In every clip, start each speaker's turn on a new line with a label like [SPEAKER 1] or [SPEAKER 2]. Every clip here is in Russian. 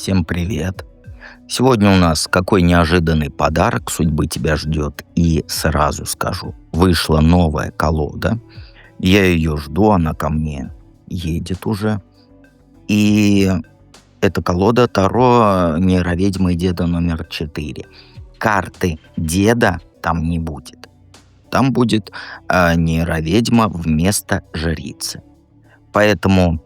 [SPEAKER 1] Всем привет! Сегодня у нас какой неожиданный подарок судьбы тебя ждет. И сразу скажу, вышла новая колода. Я ее жду, она ко мне едет уже. И это колода Таро нейроведьмы деда номер 4. Карты деда там не будет. Там будет нейроведьма вместо жрицы. Поэтому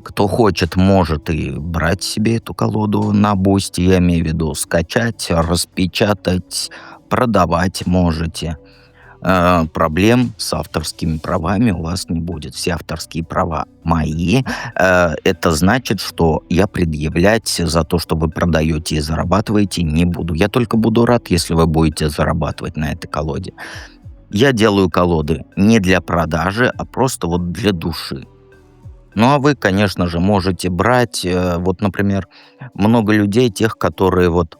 [SPEAKER 1] кто хочет, может и брать себе эту колоду на бусте, я имею в виду скачать, распечатать, продавать можете. Проблем с авторскими правами у вас не будет. Все авторские права мои. Это значит, что я предъявлять за то, что вы продаете и зарабатываете, не буду. Я только буду рад, если вы будете зарабатывать на этой колоде. Я делаю колоды не для продажи, а просто вот для души. Ну, а вы, конечно же, можете брать, вот, например, много людей, тех, которые вот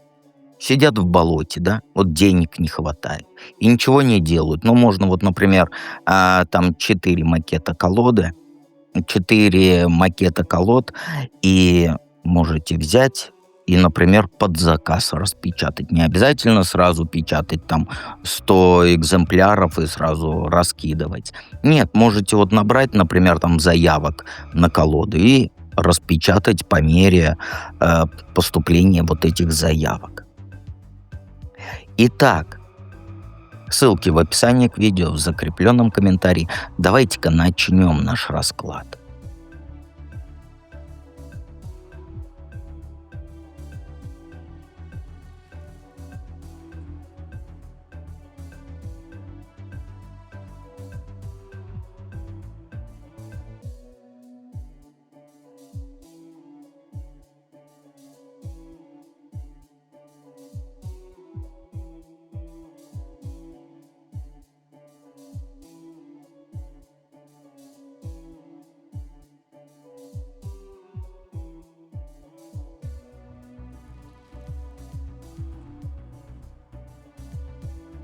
[SPEAKER 1] сидят в болоте, да, вот денег не хватает и ничего не делают. Ну, можно вот, например, там 4 макета колоды, 4 макета колод, и можете взять и, например, под заказ распечатать. Не обязательно сразу печатать там 100 экземпляров и сразу раскидывать. Нет, можете вот набрать, например, там заявок на колоды и распечатать по мере поступления вот этих заявок. Итак, ссылки в описании к видео, в закрепленном комментарии. Давайте-ка начнем наш расклад.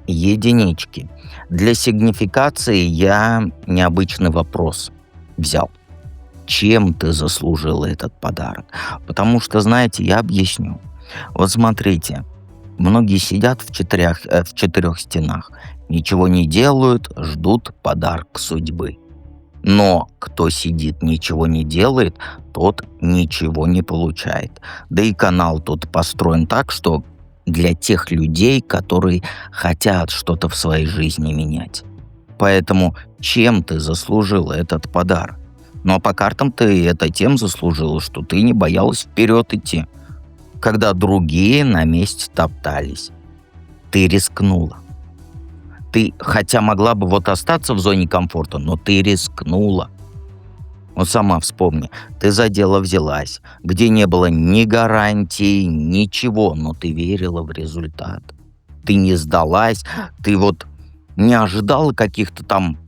[SPEAKER 1] Единички. Для сигнификации я необычный вопрос взял. Чем ты заслужила этот подарок? Потому что, знаете, я объясню. Вот смотрите, многие сидят в четырех стенах, ничего не делают, ждут подарок судьбы. Но кто сидит, ничего не делает, тот ничего не получает. Да и канал тут построен так, что для тех людей, которые хотят что-то в своей жизни менять. Поэтому чем ты заслужила этот подарок? Ну а по картам ты это тем заслужила, что ты не боялась вперед идти, когда другие на месте топтались. Ты рискнула. Ты, хотя могла бы вот остаться в зоне комфорта, но ты рискнула. Вот сама вспомни, ты за дело взялась, где не было ни гарантий, ничего, но ты верила в результат. Ты не сдалась, ты вот не ожидала каких-то там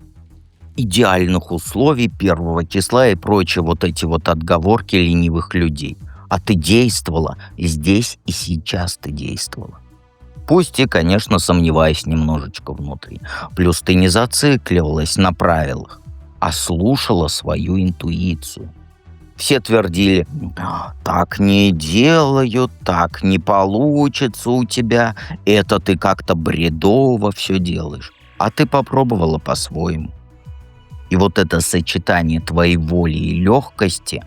[SPEAKER 1] идеальных условий 1 числа и прочие вот эти вот отговорки ленивых людей. А ты действовала, и здесь и сейчас ты действовала. Пусть и, конечно, сомневаясь немножечко внутри. Плюс ты не зацикливалась на правилах, а слушала свою интуицию. Все твердили: так не делают, так не получится у тебя, это ты как-то бредово все делаешь. А ты попробовала по-своему. И вот это сочетание твоей воли и легкости,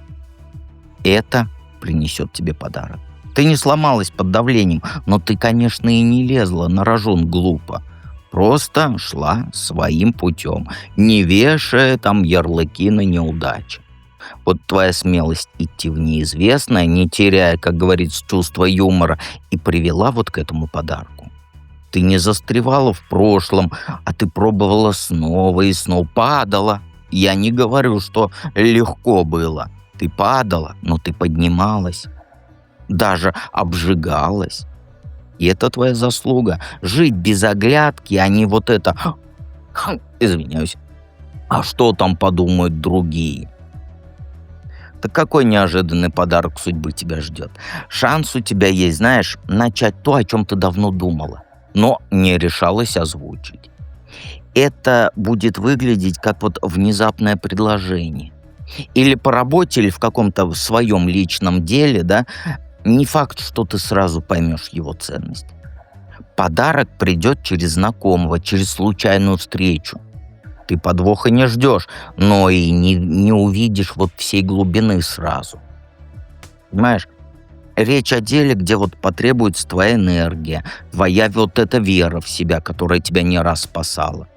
[SPEAKER 1] это принесет тебе подарок. Ты не сломалась под давлением, но ты, конечно, и не лезла на рожон глупо. Просто шла своим путем, не вешая там ярлыки на неудачи. Вот твоя смелость идти в неизвестное, не теряя, как говорится, чувство юмора, и привела вот к этому подарку. Ты не застревала в прошлом, а ты пробовала снова и снова, падала. Я не говорю, что легко было. Ты падала, но ты поднималась, даже обжигалась. И это твоя заслуга. Жить без оглядки, а не вот это... Извиняюсь. А что там подумают другие? Так какой неожиданный подарок судьбы тебя ждет? Шанс у тебя есть, знаешь, начать то, о чем ты давно думала, но не решалась озвучить. Это будет выглядеть как вот внезапное предложение. Или по работе, или в каком-то своем личном деле, да, не факт, что ты сразу поймешь его ценность. Подарок придет через знакомого, через случайную встречу. Ты подвоха не ждешь, но и не увидишь вот всей глубины сразу. Понимаешь? Речь о деле, где вот потребуется твоя энергия, твоя вот эта вера в себя, которая тебя не раз спасала.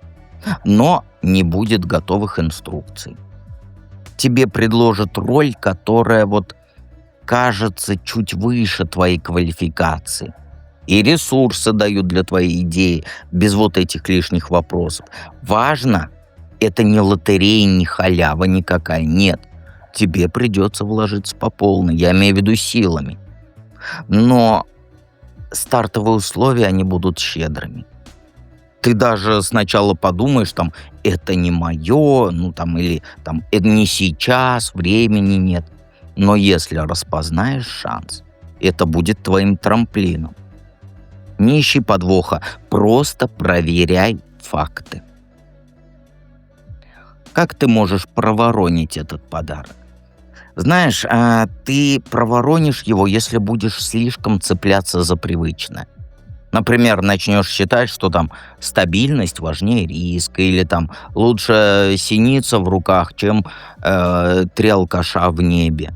[SPEAKER 1] Но не будет готовых инструкций. Тебе предложат роль, которая вот кажется чуть выше твоей квалификации. И ресурсы дают для твоей идеи, без вот этих лишних вопросов. Важно, это не лотерея, не халява никакая, нет. Тебе придется вложиться по полной, я имею в виду силами. Но стартовые условия, они будут щедрыми. Ты даже сначала подумаешь, там, это не мое, ну там, или там, это не сейчас, времени нет. Но если распознаешь шанс, это будет твоим трамплином. Не ищи подвоха, просто проверяй факты. Как ты можешь проворонить этот подарок? Знаешь, ты проворонишь его, если будешь слишком цепляться за привычное. Например, начнешь считать, что там стабильность важнее риска, или там лучше синица в руках, чем 3 алкаша в небе.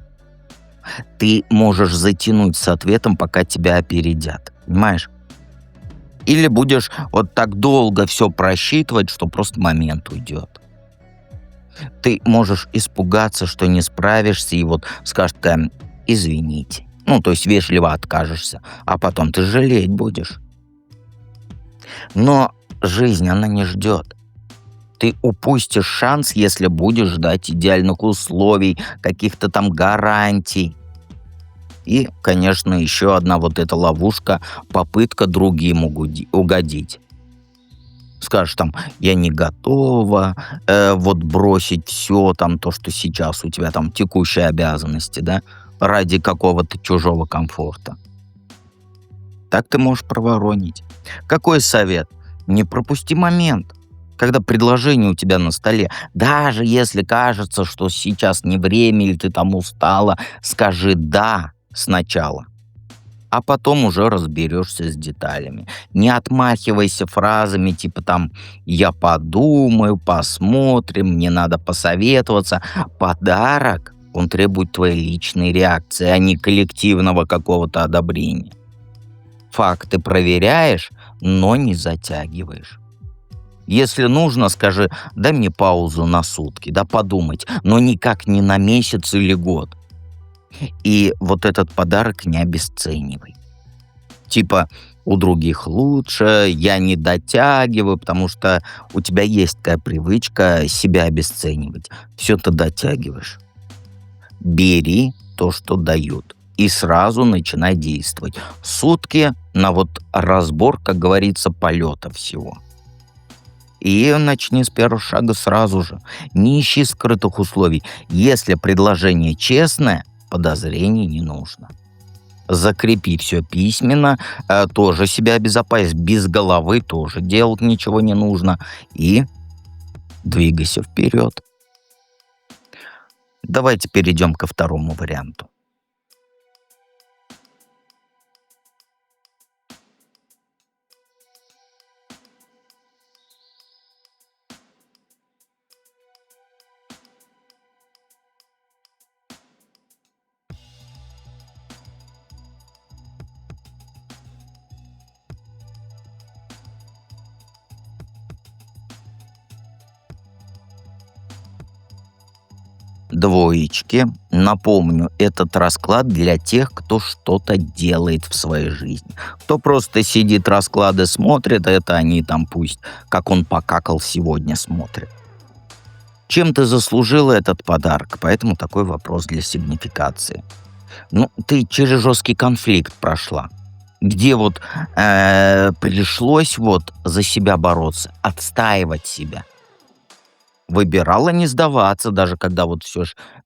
[SPEAKER 1] Ты можешь затянуть с ответом, пока тебя опередят. Понимаешь? Или будешь вот так долго все просчитывать, что просто момент уйдет. Ты можешь испугаться, что не справишься, и вот скажешь «извините». Ну, то есть вежливо откажешься, а потом ты жалеть будешь. Но жизнь, она не ждет. Ты упустишь шанс, если будешь ждать идеальных условий, каких-то там гарантий. И, конечно, еще одна вот эта ловушка — попытка другим угодить. Скажешь там, я не готова, вот бросить все там, то, что сейчас у тебя там текущие обязанности, да, ради какого-то чужого комфорта. Так ты можешь проворонить. Какой совет? Не пропусти момент, когда предложение у тебя на столе. Даже если кажется, что сейчас не время или ты там устала, скажи «да» сначала, а потом уже разберешься с деталями. Не отмахивайся фразами типа там «я подумаю», «посмотрим», «мне надо посоветоваться». Подарок, он требует твоей личной реакции, а не коллективного какого-то одобрения. Факты проверяешь, но не затягиваешь. Если нужно, скажи «дай мне паузу на сутки», да подумать, но никак не на месяц или год. И вот этот подарок не обесценивай. Типа у других лучше, я не дотягиваю, потому что у тебя есть такая привычка себя обесценивать. Все ты дотягиваешь. Бери то, что дают, и сразу начинай действовать. Сутки на вот разбор, как говорится, полета всего. И начни с первого шага сразу же. Не ищи скрытых условий. Если предложение честное, подозрений не нужно. Закрепи все письменно, тоже себя обезопасить. Без головы тоже делать ничего не нужно. И двигайся вперед. Давайте перейдем ко второму варианту. Двоечки. Напомню, этот расклад для тех, кто что-то делает в своей жизни. Кто просто сидит, расклады смотрит, это они там пусть, как он покакал сегодня, смотрят. Чем ты заслужила этот подарок? Поэтому такой вопрос для сигнификации. Ну, ты через жесткий конфликт прошла, где вот пришлось вот за себя бороться, отстаивать себя. Выбирала не сдаваться, даже когда вот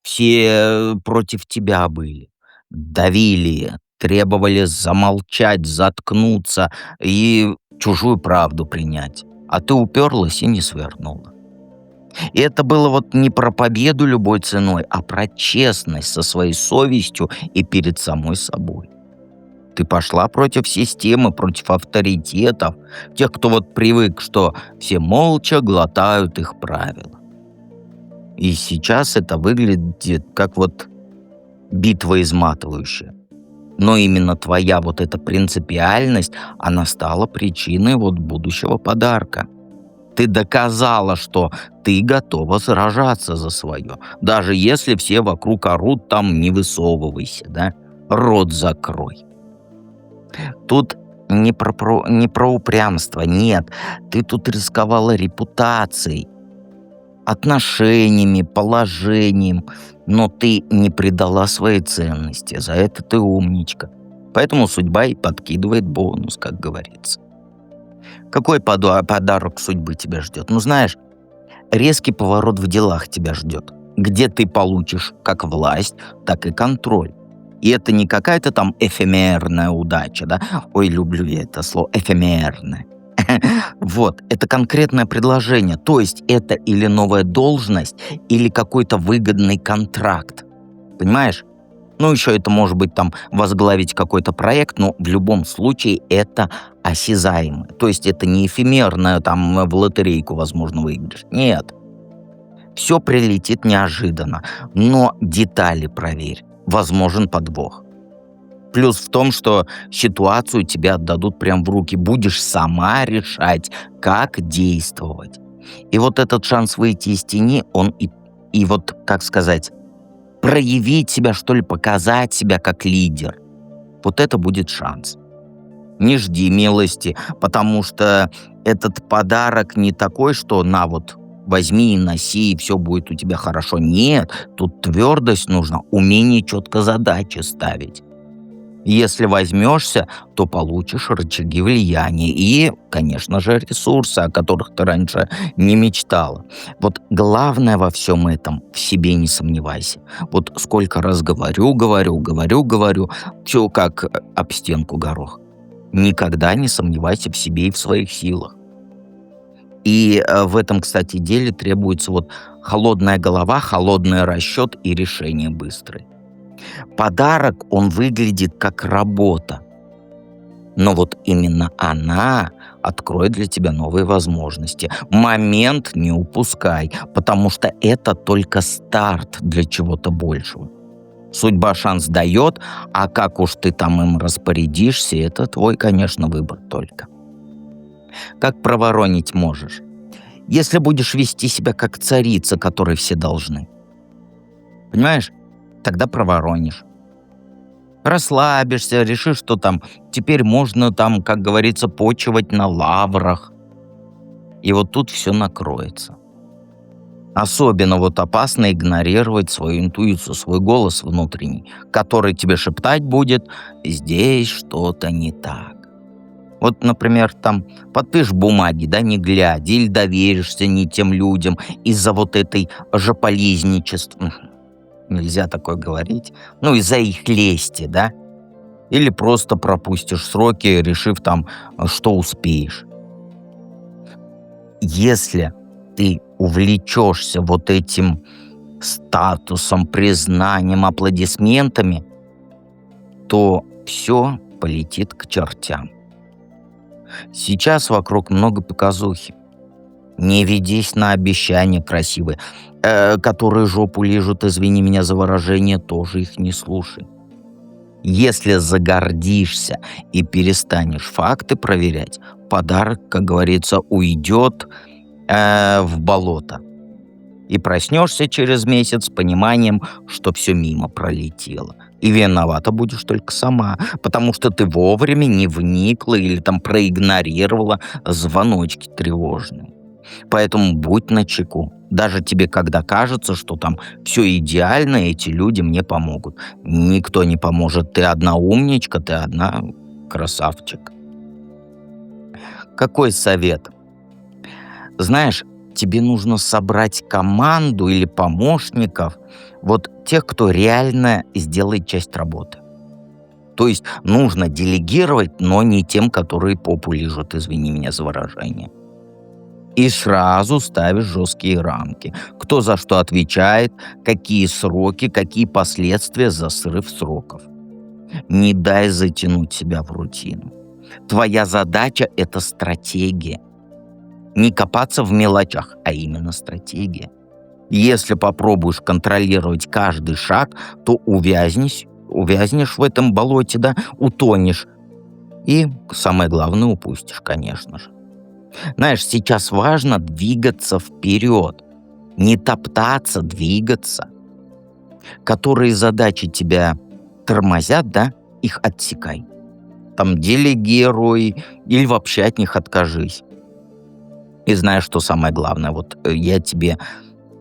[SPEAKER 1] все против тебя были. Давили, требовали замолчать, заткнуться и чужую правду принять. А ты уперлась и не свернула. И это было вот не про победу любой ценой, а про честность со своей совестью и перед самой собой. Ты пошла против системы, против авторитетов, тех, кто вот привык, что все молча глотают их правила. И сейчас это выглядит как вот битва изматывающая. Но именно твоя вот эта принципиальность, она стала причиной вот будущего подарка. Ты доказала, что ты готова сражаться за свое. Даже если все вокруг орут, там не высовывайся, да? Рот закрой. Тут не про упрямство, нет. Ты тут рисковала репутацией, отношениями, положением, но ты не предала своей ценности. За это ты умничка. Поэтому судьба и подкидывает бонус, как говорится. Какой подарок судьбы тебя ждет? Ну, знаешь, резкий поворот в делах тебя ждет, где ты получишь как власть, так и контроль. И это не какая-то там эфемерная удача, да? Ой, люблю я это слово, эфемерное. Вот, это конкретное предложение. То есть это или новая должность, или какой-то выгодный контракт. Понимаешь? Ну, еще это может быть там возглавить какой-то проект, но в любом случае это осязаемо. То есть это не эфемерное, там в лотерейку, возможно, выиграешь. Нет. Все прилетит неожиданно, но детали проверь. Возможен подвох. Плюс в том, что ситуацию тебе отдадут прям в руки. Будешь сама решать, как действовать. И вот этот шанс выйти из тени, он и вот, как сказать, проявить себя, что ли, показать себя как лидер. Вот это будет шанс. Не жди милости, потому что этот подарок не такой, что на вот возьми и носи, и все будет у тебя хорошо. Нет, тут твердость нужна, умение четко задачи ставить. Если возьмешься, то получишь рычаги влияния и, конечно же, ресурсы, о которых ты раньше не мечтала. Вот главное во всем этом — в себе не сомневайся. Вот сколько раз говорю, все как об стенку горох. Никогда не сомневайся в себе и в своих силах. И в этом, кстати, деле требуется вот холодная голова, холодный расчет и решение быстрое. Подарок, он выглядит как работа, но вот именно она откроет для тебя новые возможности. Момент не упускай, потому что это только старт для чего-то большего. Судьба шанс дает, а как уж ты там им распорядишься, это твой, конечно, выбор только. Как проворонить можешь? Если будешь вести себя как царица, которой все должны. Понимаешь? Тогда проворонишь. Расслабишься, решишь, что там теперь можно там, как говорится, почивать на лаврах. И вот тут все накроется. Особенно вот опасно игнорировать свою интуицию, свой голос внутренний, который тебе шептать будет: здесь что-то не так. Вот, например, там подпишешь бумаги, да, не глядя, или доверишься не тем людям из-за вот этой жополизничества. Нельзя такое говорить. Ну, из-за их лести, да? Или просто пропустишь сроки, решив там, что успеешь. Если ты увлечешься вот этим статусом, признанием, аплодисментами, то все полетит к чертям. Сейчас вокруг много показухи. Не ведись на обещания красивые, которые жопу лижут, извини меня за выражение, тоже их не слушай. Если загордишься и перестанешь факты проверять, подарок, как говорится, уйдет в болото. И проснешься через месяц с пониманием, что все мимо пролетело. И виновата будешь только сама, потому что ты вовремя не вникла или там проигнорировала звоночки тревожные. Поэтому будь начеку. Даже тебе, когда кажется, что там все идеально, эти люди мне помогут. Никто не поможет. Ты одна умничка, ты одна красавчик. Какой совет? Знаешь, тебе нужно собрать команду или помощников, вот тех, кто реально сделает часть работы. То есть нужно делегировать, но не тем, которые попу лижут, извини меня за выражение. И сразу ставишь жесткие рамки. Кто за что отвечает, какие сроки, какие последствия за срыв сроков. Не дай затянуть себя в рутину. Твоя задача — это стратегия. Не копаться в мелочах, а именно стратегия. Если попробуешь контролировать каждый шаг, то увязнешь в этом болоте, да, утонешь. И самое главное упустишь, конечно же. Знаешь, сейчас важно двигаться вперед, не топтаться, двигаться. Которые задачи тебя тормозят, да, их отсекай. Там делегируй или вообще от них откажись. И знаешь, что самое главное? Вот я тебе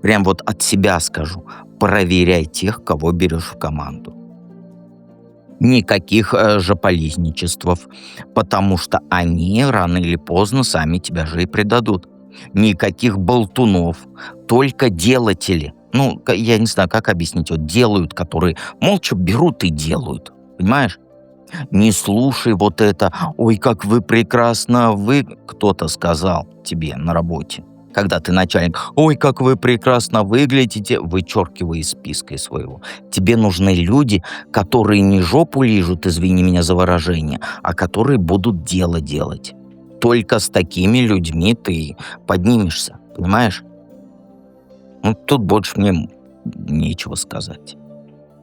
[SPEAKER 1] прям вот от себя скажу. Проверяй тех, кого берешь в команду. Никаких жополизничествов, потому что они рано или поздно сами тебя же и предадут. Никаких болтунов, только делатели. Ну, я не знаю, как объяснить. Вот делают, которые молча берут и делают. Понимаешь? Не слушай вот это: «Ой, как вы прекрасно, вы...» Кто-то сказал тебе на работе, когда ты начальник: «Ой, как вы прекрасно выглядите», вычеркивай из списка своего. Тебе нужны люди, которые не жопу лижут, извини меня за выражение, а которые будут дело делать. Только с такими людьми ты поднимешься, понимаешь? Ну, тут больше мне нечего сказать.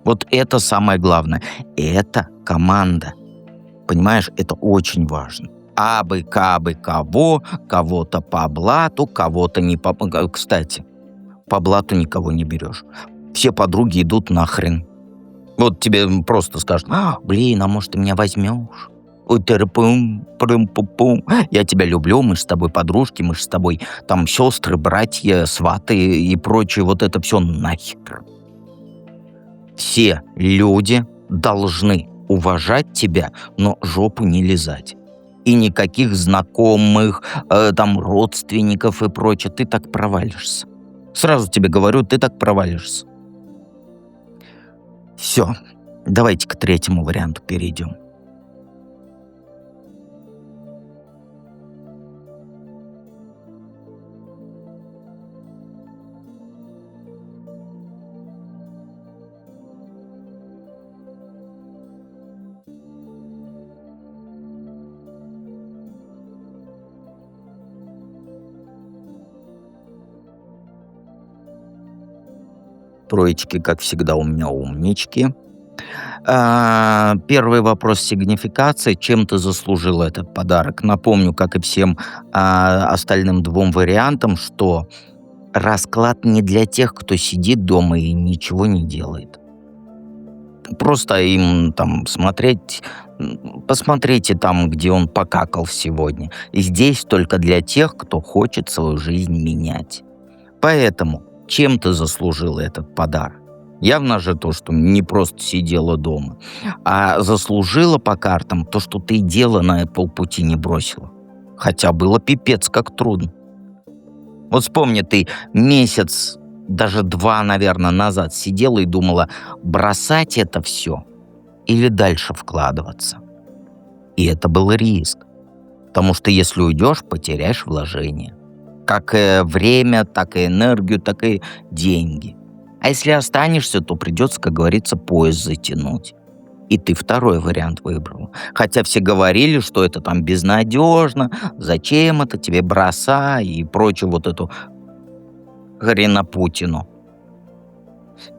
[SPEAKER 1] Вот это самое главное. Это команда. Понимаешь, это очень важно. Абы, кабы, кого, кого-то по блату, кого-то не по... Кстати, по блату никого не берешь. Все подруги идут нахрен. Вот тебе просто скажут: блин, а может, ты меня возьмешь? Ой, тыры-пум, прым-пу-пум. Я тебя люблю, мы же с тобой подружки, мы же с тобой там сестры, братья, сваты и прочее. Вот это все нахер. Все люди должны уважать тебя, но жопу не лизать. И никаких знакомых, там, родственников и прочее. Ты так провалишься. Сразу тебе говорю, ты так провалишься. Все, давайте к третьему варианту перейдем. Троечки, как всегда, у меня умнички. Первый вопрос сигнификации. Чем ты заслужил этот подарок? Напомню, как и всем остальным двум вариантам, что расклад не для тех, кто сидит дома и ничего не делает. Просто им там посмотрите там, где он покакал сегодня. И здесь только для тех, кто хочет свою жизнь менять. Поэтому, чем ты заслужила этот подарок? Явно же то, что не просто сидела дома, а заслужила по картам то, что ты дело на полпути не бросила. Хотя было пипец как трудно. Вот вспомни, ты месяц, даже 2, наверное, назад сидела и думала, бросать это все или дальше вкладываться. И это был риск. Потому что если уйдешь, потеряешь вложение. Как время, так и энергию, так и деньги. А если останешься, то придется, как говорится, поезд затянуть. И ты второй вариант выбрал. Хотя все говорили, что это там безнадежно, зачем это тебе, бросай и прочую вот эту хренопутину.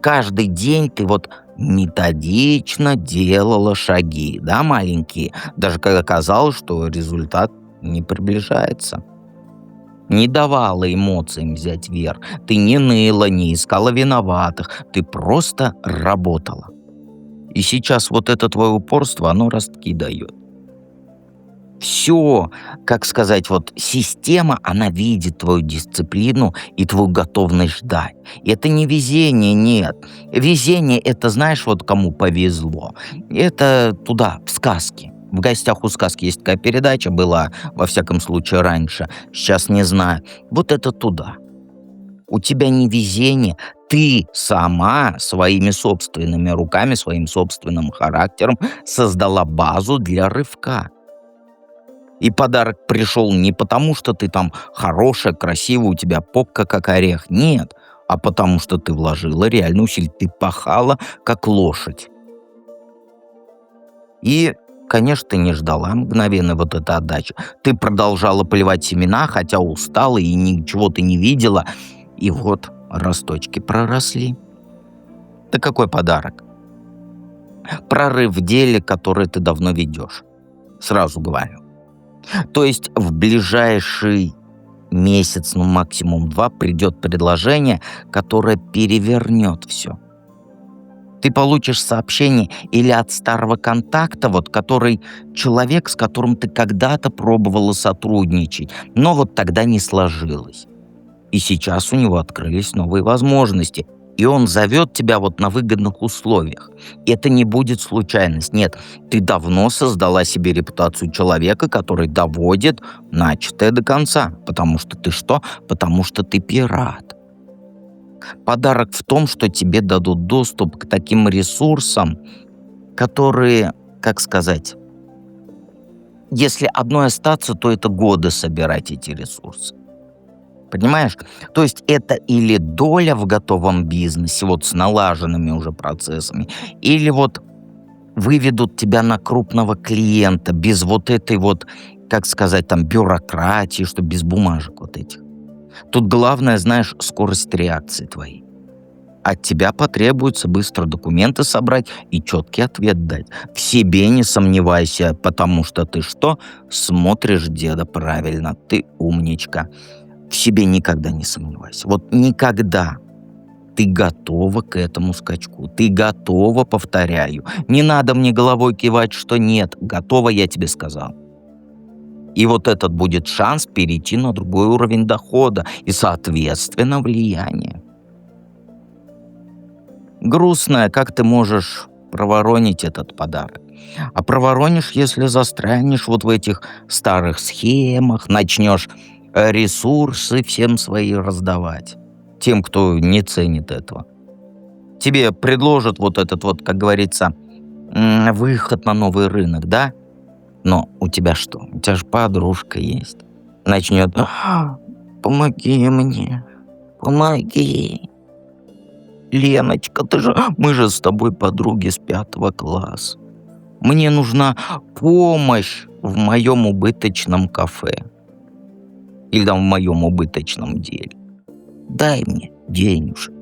[SPEAKER 1] Каждый день ты вот методично делала шаги, да, маленькие, даже когда казалось, что результат не приближается. Не давала эмоциям взять верх. Ты не ныла, не искала виноватых. Ты просто работала. И сейчас вот это твое упорство, оно ростки дает. Все, как сказать, вот система, она видит твою дисциплину и твою готовность ждать. И это не везение, нет. Везение — это, знаешь, вот кому повезло. Это туда, в сказки. В гостях у сказки есть такая передача была, во всяком случае, раньше. Сейчас не знаю. Вот это туда. У тебя не везение. Ты сама своими собственными руками, своим собственным характером создала базу для рывка. И подарок пришел не потому, что ты там хорошая, красивая, у тебя попка как орех. Нет, а потому что ты вложила реально усилия. Ты пахала, как лошадь. И, конечно, ты не ждала мгновенной вот этой отдачи. Ты продолжала поливать семена, хотя устала и ничего ты не видела. И вот росточки проросли. Это какой подарок? Прорыв в деле, который ты давно ведешь. Сразу говорю. То есть в ближайший месяц, ну максимум 2, придет предложение, которое перевернет все. Ты получишь сообщение или от старого контакта, вот который человек, с которым ты когда-то пробовала сотрудничать, но вот тогда не сложилось. И сейчас у него открылись новые возможности. И он зовет тебя вот на выгодных условиях. И это не будет случайность. Нет, ты давно создала себе репутацию человека, который доводит начатое до конца. Потому что ты что? Потому что ты пират. Подарок в том, что тебе дадут доступ к таким ресурсам, которые, как сказать, если одной остаться, то это годы собирать эти ресурсы. Понимаешь? То есть это или доля в готовом бизнесе, вот с налаженными уже процессами, или вот выведут тебя на крупного клиента без вот этой вот, как сказать, там, бюрократии, что без бумажек вот этих. Тут главное, знаешь, скорость реакции твоей. От тебя потребуется быстро документы собрать и четкий ответ дать. В себе не сомневайся, потому что ты что? Смотришь деда правильно, ты умничка. В себе никогда не сомневайся. Вот никогда. Ты готова к этому скачку. Ты готова, повторяю. Не надо мне головой кивать, что нет. Готова, я тебе сказал. И вот этот будет шанс перейти на другой уровень дохода и, соответственно, влияния. Грустно, как ты можешь проворонить этот подарок. А проворонишь, если застрянешь вот в этих старых схемах, начнешь ресурсы всем свои раздавать. Тем, кто не ценит этого. Тебе предложат вот этот вот, как говорится, выход на новый рынок, да? Но у тебя что? У тебя же подружка есть. Начнет: помоги мне, помоги. Леночка, мы же с тобой подруги с 5 класса. Мне нужна помощь в моем убыточном кафе. Или там в моем убыточном деле. Дай мне денежек.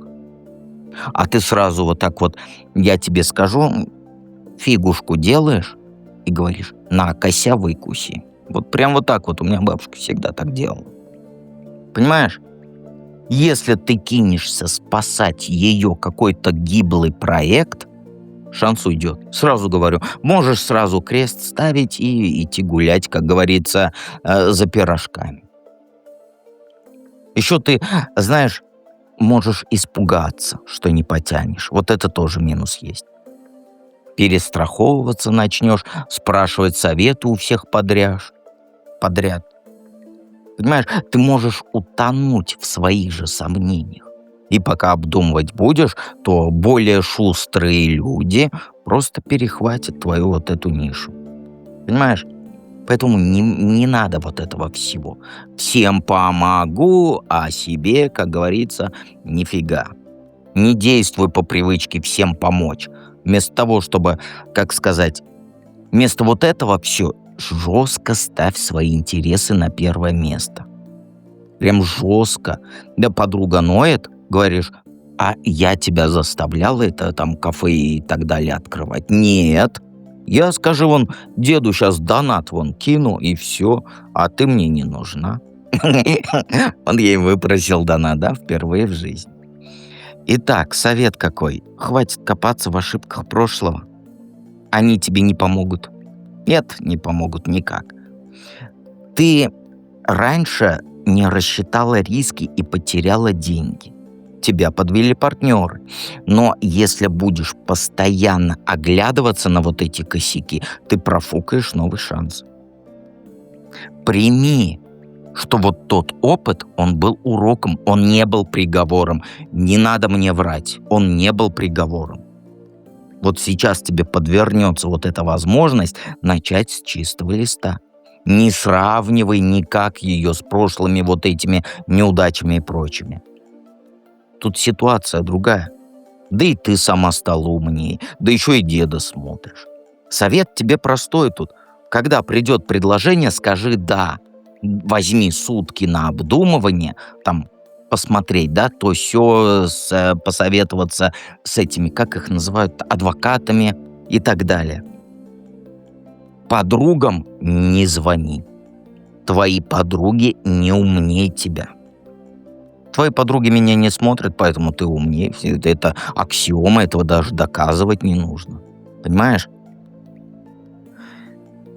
[SPEAKER 1] А ты сразу вот так вот, я тебе скажу, фигушку делаешь и говоришь: на, кося выкуси. Вот прям вот так вот у меня бабушка всегда так делала. Понимаешь? Если ты кинешься спасать ее какой-то гиблый проект, шанс уйдет. Сразу говорю, можешь сразу крест ставить и идти гулять, как говорится, за пирожками. Еще ты, знаешь, можешь испугаться, что не потянешь. Вот это тоже минус есть. Перестраховываться начнешь, спрашивать советы у всех подряд. Понимаешь, ты можешь утонуть в своих же сомнениях. И пока обдумывать будешь, то более шустрые люди просто перехватят твою вот эту нишу. Понимаешь? Поэтому не надо вот этого всего. Всем помогу, а себе, как говорится, нифига. Не действуй по привычке всем помочь. Вместо того, чтобы, как сказать, вместо вот этого все жестко ставь свои интересы на первое место. Прям жестко. Да подруга ноет, говоришь: а я тебя заставляла это там кафе и так далее открывать? Нет. Я, скажи, вон, деду сейчас донат вон кину, и все, а ты мне не нужна. Он ей выпросил донат, да, впервые в жизни. Итак, совет какой? Хватит копаться в ошибках прошлого. Они тебе не помогут. Нет, не помогут никак. Ты раньше не рассчитала риски и потеряла деньги. Тебя подвели партнеры. Но если будешь постоянно оглядываться на вот эти косяки, ты профукаешь новый шанс. Прими, что вот тот опыт, он был уроком, он не был приговором. Не надо мне врать, он не был приговором. Вот сейчас тебе подвернется вот эта возможность начать с чистого листа. Не сравнивай никак ее с прошлыми вот этими неудачами и прочими. Тут ситуация другая. Да и ты сама стала умнее, да еще и деда смотришь. Совет тебе простой тут. Когда придет предложение, скажи «да». Возьми сутки на обдумывание, там, посмотреть, да, то все, посоветоваться с этими, как их называют, адвокатами и так далее. Подругам не звони. Твои подруги не умнее тебя. Твои подруги меня не смотрят, поэтому ты умнее. Это аксиома, этого даже доказывать не нужно. Понимаешь?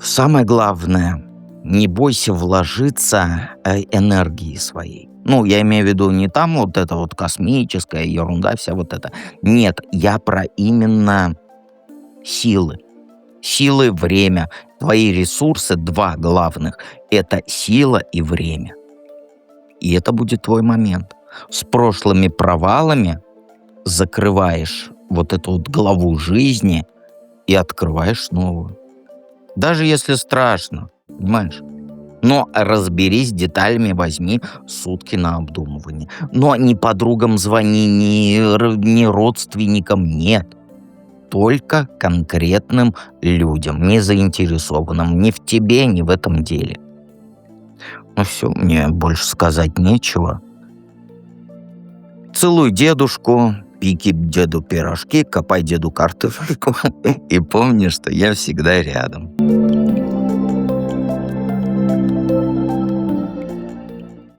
[SPEAKER 1] Самое главное, не бойся вложиться энергией своей. Ну, я имею в виду не там вот это вот космическая ерунда, вся вот это. Нет, я про именно силы. Силы, время. Твои ресурсы, два главных, это сила и время. И это будет твой момент. С прошлыми провалами закрываешь вот эту вот главу жизни и открываешь новую. Даже если страшно, понимаешь? Но разберись с деталями, возьми сутки на обдумывание. Но ни подругам звони, ни родственникам, нет. Только конкретным людям, не заинтересованным ни в тебе, ни в этом деле. Ну все, мне больше сказать нечего. Целуй дедушку, пеки деду пирожки, копай деду картофельку и помни, что я всегда рядом.